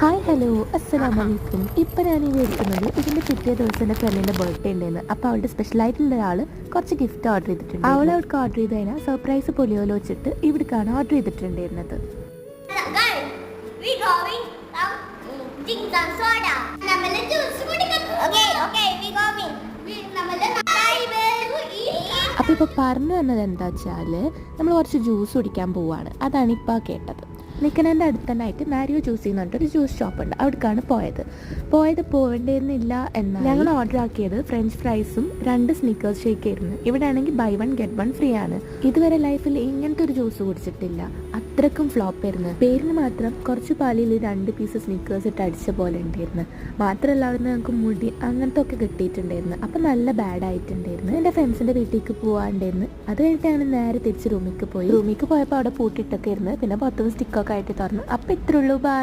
Hi hello അസ്സലാമലൈക്കും. ഇപ്പം ഞാൻ ഈ മേടിക്കുന്നത് ഇതിൻ്റെ പിറ്റേ ദിവസം എൻ്റെ ഫ്രണ്ടിൻ്റെ ബർത്ത്ഡേ ഉണ്ടായിരുന്നു. അപ്പോൾ അവളുടെ സ്പെഷ്യലായിട്ടുള്ള ഒരാൾ കുറച്ച് ഗിഫ്റ്റ് ഓർഡർ ചെയ്തിട്ടുണ്ട്. അവൾക്ക് ഓർഡർ ചെയ്ത് കഴിഞ്ഞാൽ സർപ്രൈസ് പൊലിയോലോ വെച്ചിട്ട് ഇവിടേക്കാണ് ഓർഡർ ചെയ്തിട്ടുണ്ടായിരുന്നത്. അപ്പോൾ ഇപ്പോൾ പറഞ്ഞു തന്നത് എന്താ വെച്ചാൽ നമ്മൾ കുറച്ച് ജ്യൂസ് കുടിക്കാൻ പോവുകയാണ്. അതാണ് ഇപ്പോൾ കേട്ടത്. നിൽക്കുന്നതിൻ്റെ അടുത്ത് തന്നെയായിട്ട് മാരിയോ ജ്യൂസ് ചെയ്യുന്നുണ്ട് ജ്യൂസ് ഷോപ്പ് ഉണ്ട്. അവിടേക്കാണ് പോവേണ്ടിയിരുന്നില്ല എന്നാൽ ഞങ്ങൾ ഓർഡർ ആക്കിയത് ഫ്രഞ്ച് ഫ്രൈസും 2 സ്നിക്കേഴ്സ് ഷേക്ക് ആയിരുന്നു. ഇവിടെ ആണെങ്കിൽ ബൈ 1 ഗെറ്റ് 1 ഫ്രീ ആണ്. ഇതുവരെ ലൈഫിൽ ഇങ്ങനത്തെ ഒരു ജ്യൂസ് കുടിച്ചിട്ടില്ല. അത്രക്കും ഫ്ലോപ്പ് ആയിരുന്നു. പേരിന് മാത്രം കുറച്ച് പാലിൽ 2 പീസ് സ്നിക്കേഴ്സ് ഇട്ട് അടിച്ച പോലെ ഉണ്ടായിരുന്നു. മാത്രമല്ല അവിടുന്ന് ഞങ്ങൾക്ക് മുടി അങ്ങനത്തെ ഒക്കെ കിട്ടിയിട്ടുണ്ടായിരുന്നു. അപ്പം നല്ല ബാഡ് ആയിട്ടുണ്ടായിരുന്നു. എൻ്റെ ഫ്രണ്ട്സിൻ്റെ വീട്ടിലേക്ക് പോകാണ്ടായിരുന്നു. അത് കഴിഞ്ഞിട്ട് ഞങ്ങൾ നേരെ തിരിച്ച് റൂമിലേക്ക് പോയി. റൂമിലേക്ക് പോയപ്പോൾ അവിടെ പൂട്ടിയിട്ടൊക്കെ ആയിരുന്നു. പിന്നെ പുറത്തുനിന്ന് സ്റ്റിക്കൊക്കെ ആയിട്ട് തുറന്നു. അപ്പം ഇത്രയുള്ളൂ. ബൈ.